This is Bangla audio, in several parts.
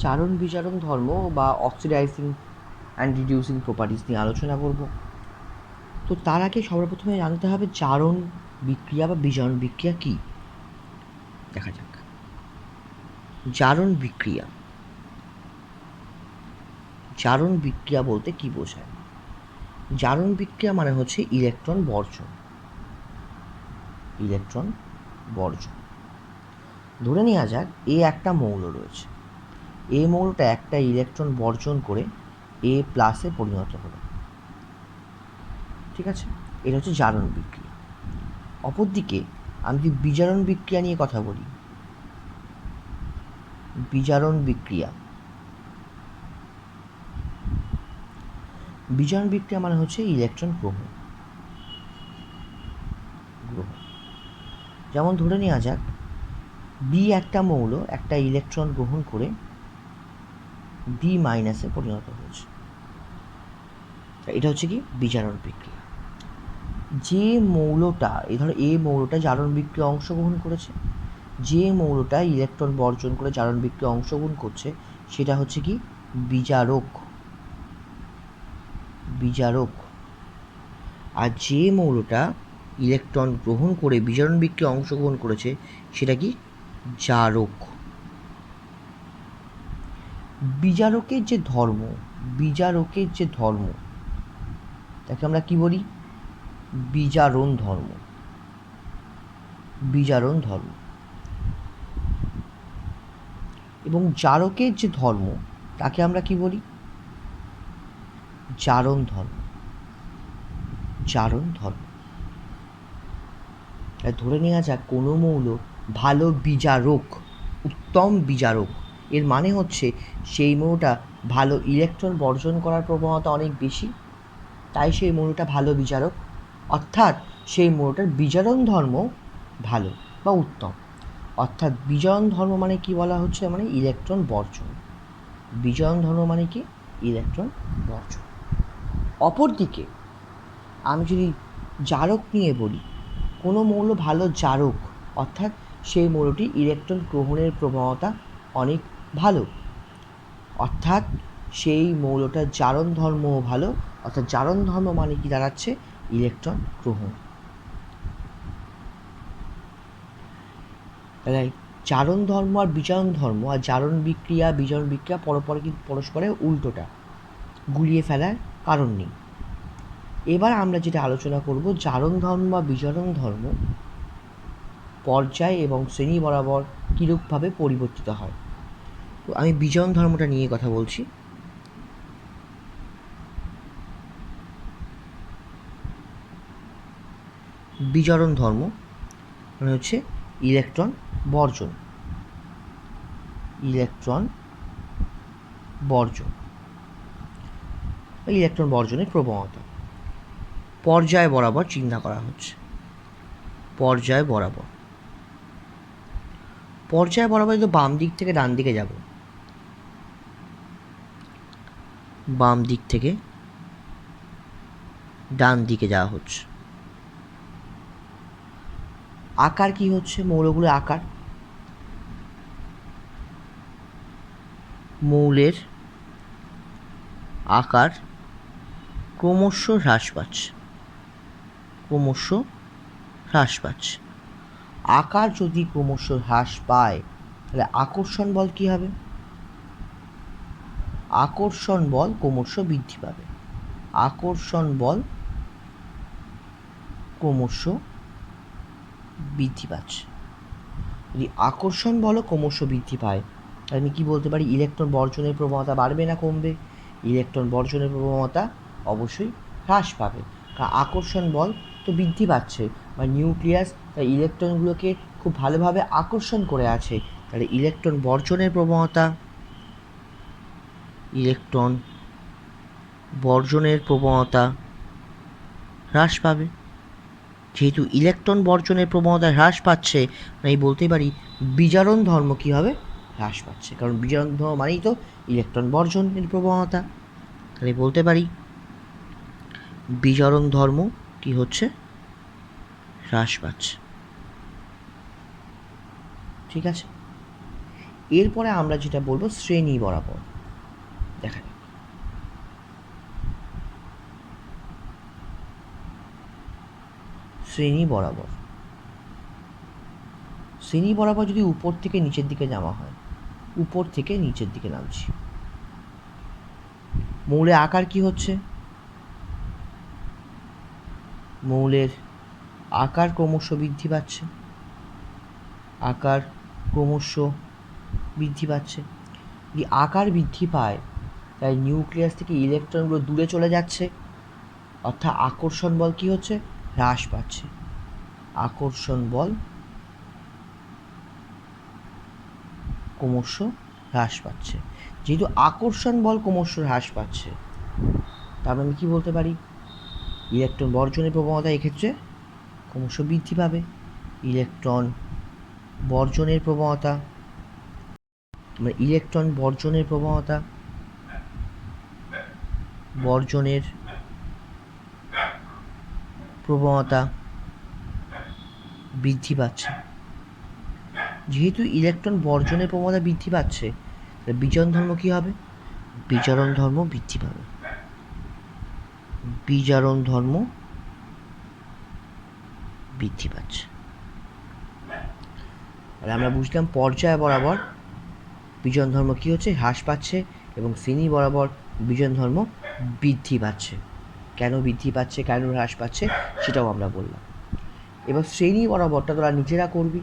জারণ বিজারণ ধর্ম বা অক্সিডাইজিং অ্যান্ড রিডিউসিং প্রপার্টিস নিয়ে আলোচনা করব। তো তার আগে সর্বপ্রথমে জানতে হবে জারণ বিক্রিয়া বা বিজারণ বিক্রিয়া কী। দেখা যাক। জারণ বিক্রিয়া জারণ বিক্রিয়া বলতে কি বোঝায়? জারণ বিক্রিয়া মানে হচ্ছে ইলেকট্রন বর্জন। ইলেকট্রন বর্জন। ধরে নেওয়া যাক এ একটা মৌল রয়েছে, এ মৌলটা একটা ইলেকট্রন বর্জন করে এ প্লাসে পরিণত হলো। ঠিক আছে, এটা হচ্ছে জারণ বিক্রিয়া। অপরদিকে আমি যদি বিজারণ বিক্রিয়া নিয়ে কথা বলি, বিজারণ বিক্রিয়া বিজারণ বিক্রিয়া মানে হচ্ছে ইলেকট্রন গ্রহণ। যেমন ধরে নেওয়া যাক বি একটা মৌল একটা ইলেকট্রন গ্রহণ করে বি মাইনাসে পরিণত হয়েছে। এটা হচ্ছে কি বিজারণ বিক্রিয়া। যে মৌলটা ধরো এ মৌলটা জারণ বিক্রিয়া অংশগ্রহণ করেছে, যে মৌলটা ইলেকট্রন বর্জন করে জারণ বিক্রিয়া অংশগ্রহণ করছে সেটা হচ্ছে কি বিজারক। বিজারক। আর যে মৌলটা ইলেকট্রন গ্রহণ করে বিজারণ বিক্রিয়া অংশগ্রহণ করেছে সেটা কি জারক। বিজারকের যে ধর্ম, বিজারকের যে ধর্ম তাকে আমরা কি বলি? বিজারণ ধর্ম। বিজারণ ধর্ম। এবং জারকের যে ধর্ম তাকে আমরা কি বলি? জারণ ধর্ম। জারণ ধর্ম। ধরে নেওয়া যাক কোনো মৌল ভালো বিজারক, উত্তম বিজারক, এর মানে হচ্ছে সেই মৌলটা ভালো ইলেকট্রন বর্জন করার প্রবণতা অনেক বেশি, তাই সেই মৌলটা ভালো বিজারক। অর্থাৎ সেই মৌলটার বিজারণ ধর্ম ভালো বা উত্তম। অর্থাৎ বিজারণ ধর্ম মানে কি বলা হচ্ছে? মানে ইলেকট্রন বর্জন। বিজারণ ধর্ম মানে কি? ইলেকট্রন বর্জন। অপরদিকে আমি যদি জারক নিয়ে বলি, কোনো মৌল ভালো জারক অর্থাৎ সেই মৌলটি ইলেকট্রন গ্রহণের প্রবণতা অনেক ভালো, অর্থাৎ সেই মৌলটার জারণ ধর্মও ভালো। অর্থাৎ জারণ ধর্ম মানে কি দাঁড়াচ্ছে? ইলেকট্রন গ্রহণ। তাহলে জারণ ধর্ম আর বিজারণ ধর্ম আর জারণ বিক্রিয়া বিজারণ বিক্রিয়া পরস্পরের উল্টোটা, গুলিয়ে ফেলার কারণ নেই। এবার আমরা যেটা আলোচনা করব, জারণ ধর্ম বা বিজারণ ধর্ম পর্যায় এবং শ্রেণী বরাবর কীরূপভাবে পরিবর্তিত হয়। তো আমি বিজারণ ধর্মটা নিয়ে কথা বলছি। বিজারণ ধর্ম মানে হচ্ছে ইলেকট্রন বর্জন। ইলেকট্রন বর্জন, ইলেকট্রন বর্জনের প্রবণতা পর্যায় বরাবর চিন্তা করা হচ্ছে। পর্যায় বরাবর, পর্যায় বরাবর তো বাম দিক থেকে ডান দিকে যাব। বাম দিক থেকে ডান দিকে যাওয়া হচ্ছে। আকার কি হচ্ছে? মৌলগুলোর আকার, মৌলের আকার ক্রমশ হ্রাস পাচ্ছে। ক্রমশ হ্রাস পাচ্ছে। আকার যদি ক্রমশ হ্রাস পায় তাহলে আকর্ষণ বল কী হবে? আকর্ষণ বল ক্রমশ বৃদ্ধি পাবে। আকর্ষণ বল ক্রমশ বৃদ্ধি পাচ্ছে। যদি আকর্ষণ বলও ক্রমশ বৃদ্ধি পায় তাহলে আমি কী বলতে পারি? ইলেকট্রন বর্জনের প্রবণতা বাড়বে না কমবে? ইলেকট্রন বর্জনের প্রবণতা অবশ্যই হ্রাস পাবে, কারণ আকর্ষণ বল তো বৃদ্ধি পাচ্ছে বা নিউক্লিয়াস তাই ইলেকট্রনগুলোকে খুব ভালোভাবে আকর্ষণ করে আছে, তাহলে ইলেকট্রন বর্জনের প্রবণতা, ইলেকট্রন বর্জনের প্রবণতা হ্রাস পাবে। যেহেতু ইলেকট্রন বর্জনের প্রবণতা হ্রাস পাচ্ছে, আমি বলতে পারি বিজারণ ধর্ম কী হবে? হ্রাস পাচ্ছে, কারণ বিজারণ ধর্ম মানেই তো ইলেকট্রন বর্জনের প্রবণতা। তাহলে বলতে পারি বিজারণ ধর্ম কি হচ্ছে? হ্রাস পাচ্ছে। ঠিক আছে, এরপরে আমরা যেটা বলবো শ্রেণী বরাবর। দেখা যাক, শ্রেণী বরাবর। শ্রেণী বরাবর যদি উপর থেকে নিচের দিকে যাওয়া হয়, উপর থেকে নিচের দিকে নামছি, মৌলের আকার কি হচ্ছে? মৌলের আকার ক্রমশ বৃদ্ধি পাচ্ছে, আকার ক্রমশ বৃদ্ধি পাচ্ছে। যদি আকার বৃদ্ধি পায় তাই নিউক্লিয়াস থেকে ইলেকট্রনগুলো দূরে চলে যাচ্ছে, অর্থাৎ আকর্ষণ বল কি হচ্ছে? হ্রাস পাচ্ছে। আকর্ষণ বল ক্রমশ হ্রাস পাচ্ছে। যেহেতু আকর্ষণ বল ক্রমশ হ্রাস পাচ্ছে, তার আমি কি বলতে পারি? ইলেকট্রন বর্জনের প্রবণতা এক্ষেত্রে ক্রমশ বৃদ্ধি পাবে। ইলেকট্রন বর্জনের প্রবণতা, ইলেকট্রন বর্জনের প্রবণতা, বর্জনের প্রবণতা বৃদ্ধি পাচ্ছে। যেহেতু ইলেকট্রন বর্জনের প্রবণতা বৃদ্ধি পাচ্ছে, বিচরণ ধর্ম কী হবে? বিচরণ ধর্ম বৃদ্ধি পাবে। বিচরণ ধর্ম বৃদ্ধি পাচ্ছে। আর আমরা বুঝলাম পর্যায় বরাবর বিচরণ ধর্ম কী হচ্ছে? হ্রাস পাচ্ছে, এবং শ্রেণী বরাবর বিচরণ ধর্ম বৃদ্ধি পাচ্ছে। কেন বৃদ্ধি পাচ্ছে, কেন হ্রাস পাচ্ছে, সেটাও আমরা বললাম। এবার শ্রেণী বরাবরটা তোরা নিজেরা করবি,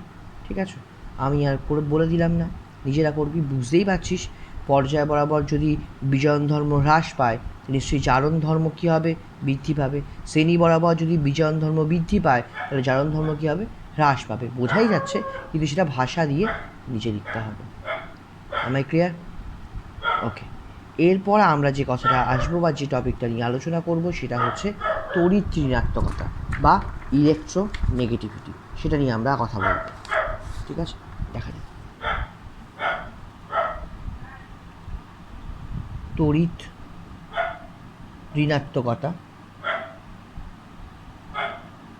ঠিক আছে? আমি আর করে বলে দিলাম না, নিজেরা করবি। বুঝতেই পারছিস, পর্যায় বরাবর যদি বিচরণ ধর্ম হ্রাস পায় নিশ্চয়ই জারণ ধর্ম কী হবে? বৃদ্ধি পাবে। শ্রেণী বরাবর যদি বিচরণ ধর্ম বৃদ্ধি পায় তাহলে জারণ ধর্ম কী হবে? হ্রাস পাবে। বোঝাই যাচ্ছে, কিন্তু সেটা ভাষা দিয়ে নিচে লিখতে হবে। আমায় ক্লিয়ার? ওকে। এরপর আমরা যে কথাটা আসবো বা যে টপিকটা নিয়ে আলোচনা করব সেটা হচ্ছে তড়িৎ ঋণাত্মকতা বা ইলেকট্রোনেগেটিভিটি। সেটা নিয়ে আমরা কথা বলব, ঠিক আছে? দেখা যাক, তড়িৎ ঋণাত্মকতা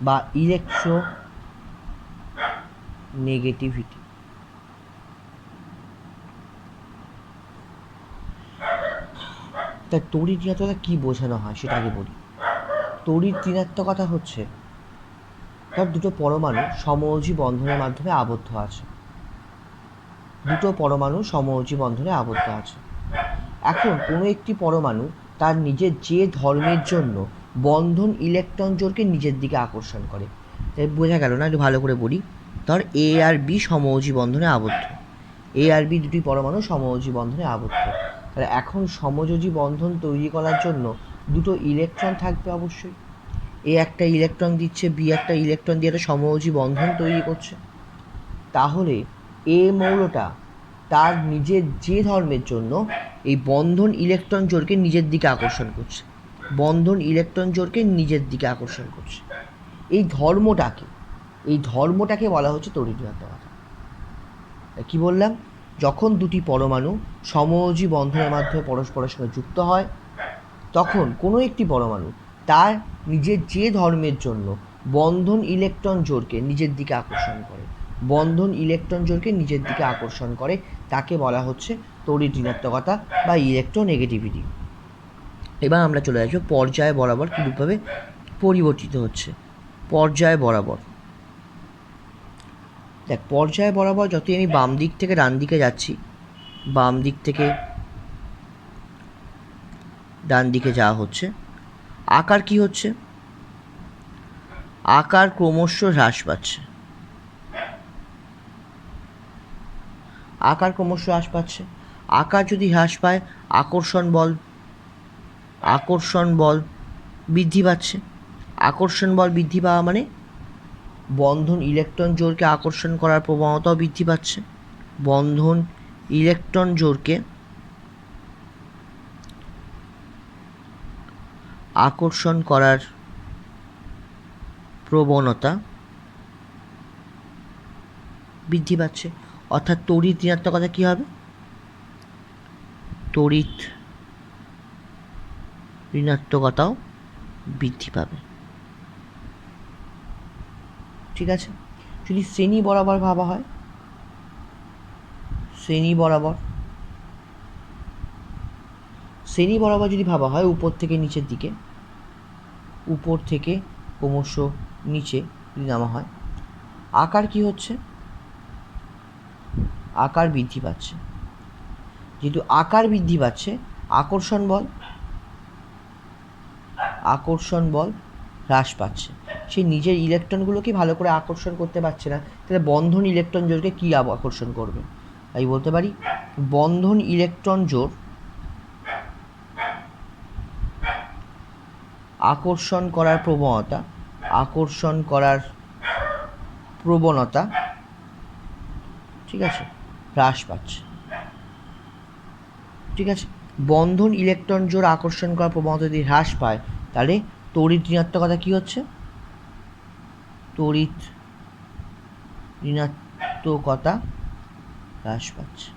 বা ইলেকট্রোনেগেটিভিটি। তাই তড়িৎ ঋণাত্মকতা কী বোঝানো হয় সেটা আগে বলি। তড়িৎ ঋণাত্মকতা হচ্ছে তার দুটো পরমাণু সমযোজী বন্ধনের মাধ্যমে আবদ্ধ আছে। দুটো পরমাণু সমযোজী বন্ধনে আবদ্ধ আছে। এখন কোনো একটি পরমাণু তার নিজের যে ধর্মের জন্য বন্ধন ইলেকট্রন জোড়কে নিজের দিকে আকর্ষণ করে। তাই বোঝা গেল না? একটু ভালো করে বলি। ধর এ আর বি সমযোজী বন্ধনে আবদ্ধ, এ আর বি দুটি পরমাণু সমযোজী বন্ধনে আবদ্ধ। তাহলে এখন সমযোজী বন্ধন তৈরি করার জন্য দুটো ইলেকট্রন থাকবে অবশ্যই। এ একটা ইলেকট্রন দিচ্ছে, বি একটা ইলেকট্রন দিয়ে একটা সমযোজী বন্ধন তৈরি করছে। তাহলে এ মৌলটা তার নিজের যে ধর্মের জন্য এই বন্ধন ইলেকট্রন জোড়কে নিজের দিকে আকর্ষণ করছে, বন্ধন ইলেকট্রন জোড়কে নিজের দিকে আকর্ষণ করছে। এই ধর্মটাকে বলা হচ্ছে তড়িৎ ঋণাত্মকতা। কি বললাম? যখন দুটি পরমাণু সমযোজী বন্ধনের মাধ্যমে পরস্পরের সঙ্গে যুক্ত হয়, তখন কোনো একটি পরমাণু তার নিজের যে ধর্মের জন্য বন্ধন ইলেকট্রন জোড়কে নিজের দিকে আকর্ষণ করে, বন্ধন ইলেকট্রন জোড়কে নিজের দিকে আকর্ষণ করে, তাকে বলা হচ্ছে তড়িৎ ঋণাত্মকতা বা ইলেকট্রোনেগেটিভিটি। এবার আমরা চলে আসবো পর্যায় বরাবর কীরূপভাবে পরিবর্তিত হচ্ছে। পর্যায় বরাবর, দেখ, পর্যায় বরাবর যতই আমি বাম দিক থেকে ডান দিকে যাচ্ছি, বাম দিক থেকে ডান দিকে যাওয়া হচ্ছে, আকার কি হচ্ছে? আকার ক্রমশ হ্রাস পাচ্ছে, আকার ক্রমশ হ্রাস পাচ্ছে। আকার যদি হ্রাস পায় আকর্ষণ বল বৃদ্ধি পাচ্ছে। আকর্ষণ বল বৃদ্ধি পাওয়া মানে বন্ধন ইলেকট্রন জোড়কে আকর্ষণ করার প্রবণতাও বৃদ্ধি পাচ্ছে। বন্ধন ইলেকট্রন জোড়কে আকর্ষণ করার প্রবণতা বৃদ্ধি পাচ্ছে। অর্থাৎ তড়িৎ ঋণাত্মকতা কী হবে? তড়িৎ ঋণাত্মকতাও বৃদ্ধি পাবে, ঠিক আছে? যদি শ্রেণী বরাবর ভাবা হয়, শ্রেণী বরাবর, শ্রেণী বরাবর যদি ভাবা হয় উপর থেকে নিচের দিকে, উপর থেকে ক্রমশ নিচে যদি নামা হয়, আকার কি হচ্ছে, আকার বৃদ্ধি পাচ্ছে। যেহেতু আকার বৃদ্ধি পাচ্ছে, আকর্ষণ বল, আকর্ষণ বল হ্রাস পাচ্ছে। সে নিজের ইলেকট্রনগুলোকে ভালো করে আকর্ষণ করতে পারছে না, তাহলে বন্ধন ইলেকট্রন জোরকে কী আকর্ষণ করবে? তাই বলতে পারি বন্ধন ইলেকট্রন জোর আকর্ষণ করার প্রবণতা, আকর্ষণ করার প্রবণতা, ঠিক আছে, হ্রাস পাচ্ছে। ঠিক আছে, বন্ধন ইলেকট্রন জোর আকর্ষণ করার প্রবণতা যদি হ্রাস পায়, তাহলে তড়িৎ ঋণাত্মকতা কী হচ্ছে? তড়িৎ ঋণাত্মকতা হ্রাস পাচ্ছে।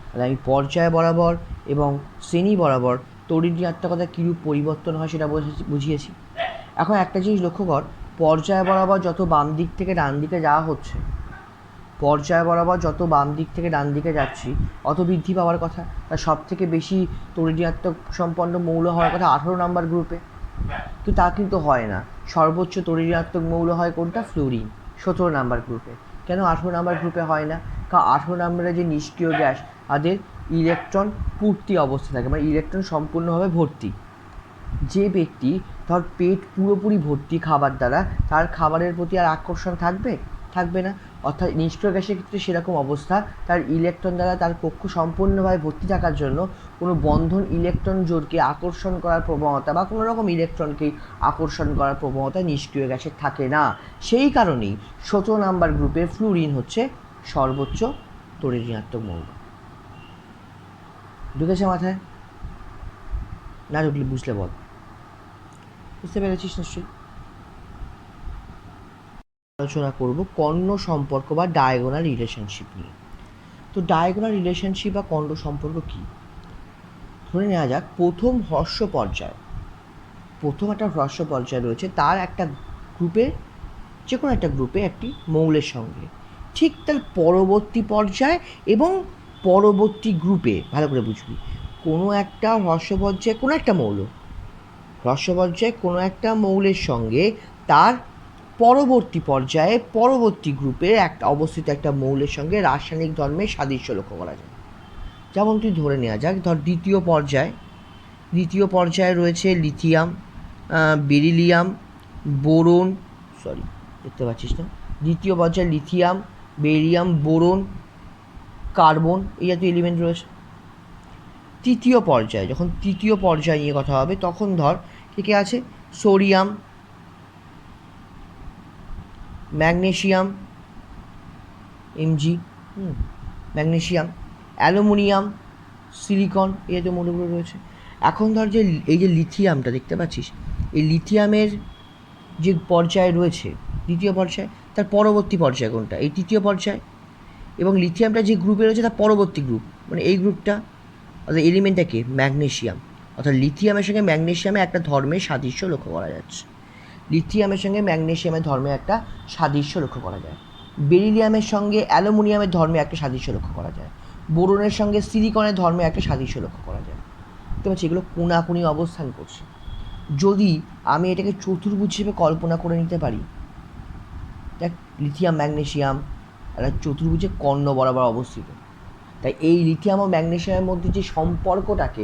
তাহলে আমি পর্যায় বরাবর এবং শ্রেণী বরাবর তড়িৎ ঋণাত্মকতা কীরূপ পরিবর্তন হয় সেটা বুঝিয়েছি। এখন একটা জিনিস লক্ষ্য কর, পর্যায় বরাবর যত বাম দিক থেকে ডান দিকে যাওয়া হচ্ছে, পর্যায় বরাবর যত বাম দিক থেকে ডান দিকে যাচ্ছি অত বৃদ্ধি পাওয়ার কথা। তার সব থেকে বেশি তড়িৎ ঋণাত্মক সম্পন্ন মৌল হওয়ার কথা 18 নম্বর গ্রুপে, তো তা কিন্তু হয় না। সর্বোচ্চ তড়িৎ ঋণাত্মক মৌল হয় কোনটা? ফ্লুরিন, 17 নম্বর গ্রুপে। কেন 18 নম্বর গ্রুপে হয় না? কারণ 18 নম্বরে যে নিষ্ক্রিয় গ্যাস, তাদের ইলেকট্রন পূর্তি অবস্থা থাকে, মানে ইলেকট্রন সম্পূর্ণভাবে ভর্তি। যে ব্যক্তি ধর পেট পুরোপুরি ভর্তি খাবার দ্বারা, তার খাবারের প্রতি আর আকর্ষণ থাকবে না। অর্থাৎ নিষ্ক্রিয় গ্যাসের ক্ষেত্রে সেরকম অবস্থা, তার ইলেকট্রন দ্বারা তার কক্ষ সম্পূর্ণভাবে ভর্তি থাকার জন্য কোনো বন্ধন ইলেকট্রন জোরকে আকর্ষণ করার প্রবণতা বা কোনো রকম ইলেকট্রনকে আকর্ষণ করার প্রবণতা নিষ্ক্রিয় গ্যাসের থাকে না। সেই কারণেই 17 নম্বর গ্রুপে ফ্লুরিন হচ্ছে সর্বোচ্চ তড়িৎ ঋণাত্মক মৌল। ঢুকেছে মাথায়? না ঢুকলে বুঝলে বল। বুঝতে পেরেছিস নিশ্চয়ই? আলোচনা করব কর্ণ সম্পর্ক বা ডায়াগোনাল রিলেশনশিপ নিয়ে। তো ডায়াগোনাল রিলেশনশিপ বা কর্ণ সম্পর্ক কী? ধরে নেওয়া যাক প্রথম হ্রস্ব পর্যায়, প্রথম একটা হ্রস্ব পর্যায় রয়েছে, তার একটা গ্রুপে, যে কোনো একটা গ্রুপে একটি মৌলের সঙ্গে ঠিক তার পরবর্তী পর্যায় এবং পরবর্তী গ্রুপে, ভালো করে বুঝবি, কোনো একটা হ্রস্ব পর্যায়ে কোনো একটা মৌল, হ্রস্ব পর্যায়ে কোনো একটা মৌলের সঙ্গে তার পরবর্তী পর্যায়ে পরবর্তী গ্রুপে একটা অবস্থিত একটা মৌলের সঙ্গে রাসায়নিক ধর্মের সাদৃশ্য লক্ষ্য করা যায়। যেমন তুই ধরে নেওয়া যাক, ধর দ্বিতীয় পর্যায়ে রয়েছে লিথিয়াম, বেরিলিয়াম, বোরন, দেখতে পাচ্ছিস না? দ্বিতীয় পর্যায়ে লিথিয়াম, বেরিলিয়াম, বোরন, কার্বন, এই জাতীয় এলিমেন্ট রয়েছে। তৃতীয় পর্যায়ে, যখন তৃতীয় পর্যায় নিয়ে কথা হবে, তখন ধর কে আছে? Sodium, magnesium, magnesium, aluminium, silicon, এই জাতীয় মৌলগুলো রয়েছে। এখন ধর যে এই যে লিথিয়ামটা দেখতে পাচ্ছিস, এই লিথিয়ামের যে পর্যায়ে রয়েছে দ্বিতীয় পর্যায়ে, তার পরবর্তী পর্যায় কোনটা? এই তৃতীয় পর্যায়। এবং লিথিয়ামটা যে গ্রুপে রয়েছে তার পরবর্তী গ্রুপ, মানে এই গ্রুপটা, অর্থাৎ এলিমেন্টটাকে ম্যাগনেসিয়াম। অর্থাৎ লিথিয়ামের সঙ্গে ম্যাগনেসিয়ামে একটা ধর্মের সাদৃশ্য লক্ষ্য করা যাচ্ছে। লিথিয়ামের সঙ্গে ম্যাগনেসিয়ামের ধর্মে একটা সাদৃশ্য লক্ষ্য করা যায়। বেরিলিয়ামের সঙ্গে অ্যালুমিনিয়ামের ধর্মে একটা সাদৃশ্য লক্ষ্য করা যায়। বোরনের সঙ্গে সিলিকনের ধর্মে একটা সাদৃশ্য লক্ষ্য করা যায়। বুঝতে পারছি? এগুলো কোনাকুনি অবস্থান করছে। যদি আমি এটাকে চতুর্ভুজ হিসেবে কল্পনা করে নিতে পারি, দেখ লিথিয়াম ম্যাগনেসিয়াম একটা চতুর্ভুজে কর্ণ বরাবর অবস্থিত, তাই এই লিথিয়াম ও ম্যাগনেসিয়ামের মধ্যে যে সম্পর্কটাকে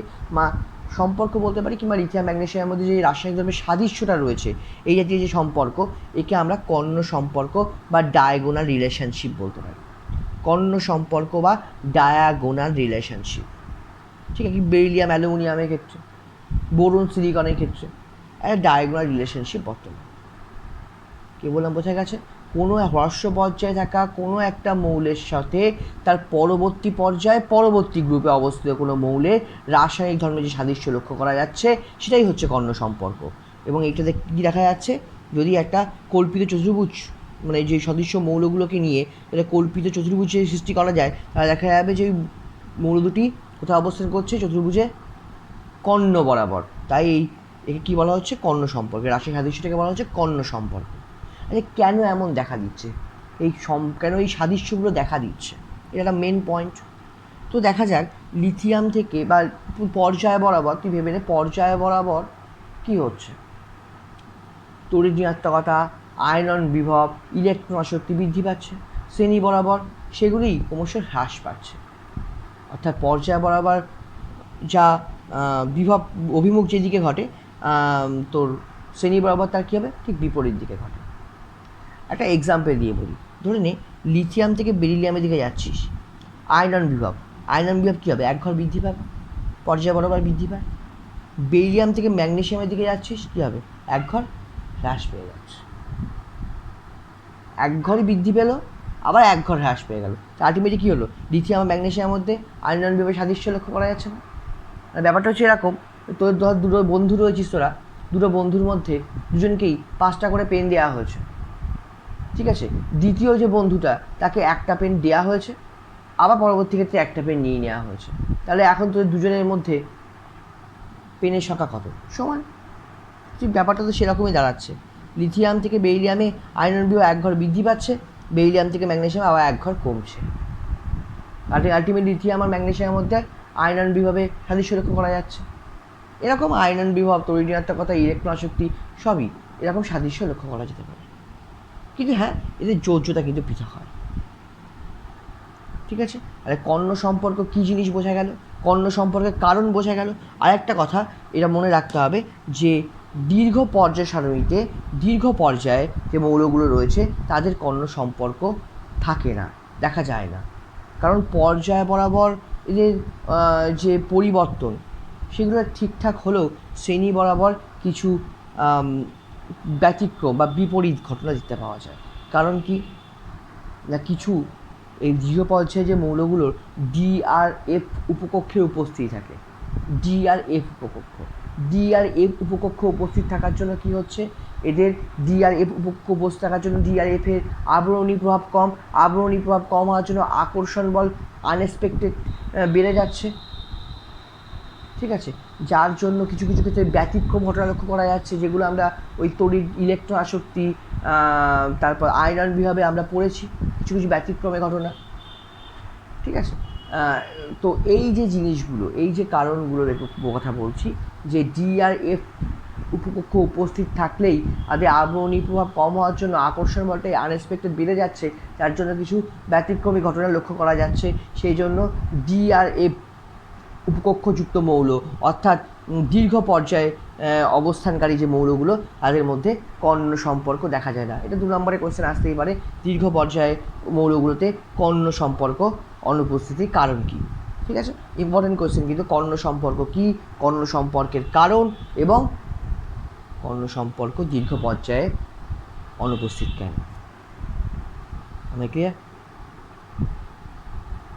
সম্পর্ক বলতে পারি, কিংবা লিথিয়াম ম্যাগনেসিয়ামের মধ্যে যে রাসায়নিক ধর্মের সাদৃশ্যটা রয়েছে, এই জাতীয় যে সম্পর্ক, একে আমরা কর্ণ সম্পর্ক বা ডায়াগোনাল রিলেশনশিপ বলতে পারি। কর্ণ সম্পর্ক বা ডায়াগোনাল রিলেশনশিপ, ঠিক আছে? বেরিলিয়াম অ্যালুমিনিয়ামের ক্ষেত্রে, বোরন সিলিকনের ক্ষেত্রে একটা ডায়াগোনাল রিলেশনশিপ বর্তমান। কে বললাম? বোঝা গেছে? কোনো হ্রস্ব পর্যায়ে থাকা কোনো একটা মৌলের সাথে তার পরবর্তী পর্যায়ে পরবর্তী গ্রুপে অবস্থিত কোনো মৌলের রাসায়নিক ধর্মের যে সাদৃশ্য লক্ষ্য করা যাচ্ছে, সেটাই হচ্ছে কর্ণ সম্পর্ক। এবং এইটাতে কী দেখা যাচ্ছে? যদি একটা কল্পিত চতুর্ভুজ, মানে যে সদৃশ্য মৌলগুলোকে নিয়ে এটা কল্পিত চতুর্ভুজের সৃষ্টি করা যায়, তাহলে দেখা যাবে যে মৌল দুটি কোথাও অবস্থান করছে? চতুর্ভুজে কর্ণ বরাবর। তাই একে কী বলা হচ্ছে? কর্ণ সম্পর্ক। রাসায়নিক সাদৃশ্যটাকে বলা হচ্ছে কর্ণ সম্পর্ক। আচ্ছা, কেন এমন দেখা দিচ্ছে? কেন এই সাদৃশ্যগুলো দেখা দিচ্ছে? এটা একটা মেন পয়েন্ট। তো দেখা যাক লিথিয়াম থেকে বা পর্যায় বরাবর, তুই ভেবে নে পর্যায় বরাবর কী হচ্ছে, তড়িৎ ঋণাত্মকতা, আয়নন বিভব, ইলেকট্রন আসক্তি বৃদ্ধি পাচ্ছে, শ্রেণী বরাবর সেগুলি ক্রমশ হ্রাস পাচ্ছে। অর্থাৎ পর্যায় বরাবর যা বিভব অভিমুখ যেদিকে ঘটে, তোর শ্রেণী বরাবর তার কী হবে, ঠিক বিপরীত দিকে ঘটে। একটা এক্সাম্পল দিয়ে বলি, ধরে নে লিথিয়াম থেকে বেরিলিয়ামের দিকে যাচ্ছিস, আয়নন বিভব কী হবে, এক ঘর বৃদ্ধি পাবে, পর্যায় বরাবর বৃদ্ধি পায়। বেরিলিয়াম থেকে ম্যাগনেসিয়ামের দিকে যাচ্ছিস, কী হবে, এক ঘর হ্রাস পেয়ে যাচ্ছে। এক ঘরই বৃদ্ধি পেলো, আবার এক ঘর হ্রাস পেয়ে গেল। আলটিমেটলি কী হলো, লিথিয়াম আর ম্যাগনেসিয়ামের মধ্যে আয়নন বিভবের সাদৃশ্য লক্ষ্য করা যাচ্ছে না। ব্যাপারটা হচ্ছে এরকম, তোর ধর দুটো বন্ধু রয়েছিস, তোরা দুটো বন্ধুর মধ্যে দুজনকেই 5টা করে পেন দেওয়া হয়েছে, ঠিক আছে। দ্বিতীয় যে বন্ধুটা, তাকে একটা পেন দেওয়া হয়েছে, আবার পরবর্তী ক্ষেত্রে একটা পেন নিয়ে নেওয়া হয়েছে। তাহলে এখন তোদের দুজনের মধ্যে পেনের সংখ্যা কত, সমান। ঠিক ব্যাপারটা তো সেরকমই দাঁড়াচ্ছে। লিথিয়াম থেকে বেরিলিয়ামে আয়নন বিভব এক ঘর বৃদ্ধি পাচ্ছে, বেরিলিয়াম থেকে ম্যাগনেসিয়ামে আবার এক ঘর কমছে। আলটিমেটলি লিথিয়াম আর ম্যাগনেসিয়ামের মধ্যে আয়নন বিভবে সাদৃশ্য লক্ষ্য করা যাচ্ছে। এরকম আয়নন বিভব, তড়িৎ ঋণাত্মকতা, ইলেকট্রন আসক্তি সবই এরকম সাদৃশ্য লক্ষ্য করা যেতে পারে। কিন্তু হ্যাঁ, এদের যোজ্যতা কিন্তু পৃথক হয়, ঠিক আছে। আরে কর্ণ সম্পর্ক কী জিনিস বোঝা গেল, কর্ণ সম্পর্কের কারণ বোঝা গেল। আর একটা কথা এটা মনে রাখতে হবে যে দীর্ঘ পর্যায় সারণীতে দীর্ঘ পর্যায়ে যে মৌলগুলো রয়েছে তাদের কর্ণ সম্পর্ক থাকে না, দেখা যায় না। কারণ পর্যায় বরাবর এদের যে পরিবর্তন সেগুলো ঠিকঠাক হলেও শ্রেণী বরাবর কিছু ব্যতিক্রম বা বিপরীত ঘটনা দেখতে পাওয়া যায়। কারণ কি না, কিছু এই দৃঢ় পর্যায়ে যে মৌলগুলোর DRF উপকক্ষে উপস্থিত থাকে, DRF উপকক্ষ উপস্থিত থাকার জন্য কি হচ্ছে, এদের DRF উপকক্ষ উপস্থিত থাকার জন্য DRF-এর আবরণী প্রভাব কম হওয়ার জন্য আকর্ষণ বল আনএক্সপেক্টেড বেড়ে যাচ্ছে, ঠিক আছে। যার জন্য কিছু কিছু ক্ষেত্রে ব্যতিক্রম ঘটনা লক্ষ্য করা যাচ্ছে, যেগুলো আমরা ওই তড়িৎ ইলেকট্রন আসক্তি, তারপর আয়নন বিভবে আমরা পড়েছি কিছু কিছু ব্যতিক্রমের ঘটনা, ঠিক আছে। তো এই যে জিনিসগুলো, এই যে কারণগুলোর কথা বলছি, যে DRF উপকক্ষ উপস্থিত থাকলেই তাদের আবরণী প্রভাব কম হওয়ার জন্য আকর্ষণ বলটাই আনএক্সপেক্টেড বেড়ে যাচ্ছে, যার জন্য কিছু ব্যতিক্রমী ঘটনা লক্ষ্য করা যাচ্ছে। সেই জন্য DRF উপকক্ষযুক্ত মৌল, অর্থাৎ দীর্ঘ পর্যায়ে অবস্থানকারী যে মৌলগুলো, তাদের মধ্যে কর্ণ সম্পর্ক দেখা যায় না। এটা 2 নম্বরে কোয়েশ্চেন আসতেই পারে, দীর্ঘ পর্যায়ে মৌলগুলোতে কর্ণ সম্পর্ক অনুপস্থিতির কারণ কী, ঠিক আছে। ইম্পর্টেন্ট কোয়েশ্চেন কিন্তু, কর্ণ সম্পর্ক কী, কর্ণ সম্পর্কের কারণ এবং কর্ণ সম্পর্ক দীর্ঘ পর্যায়ে অনুপস্থিত কেন। আমি ক্লিয়ার?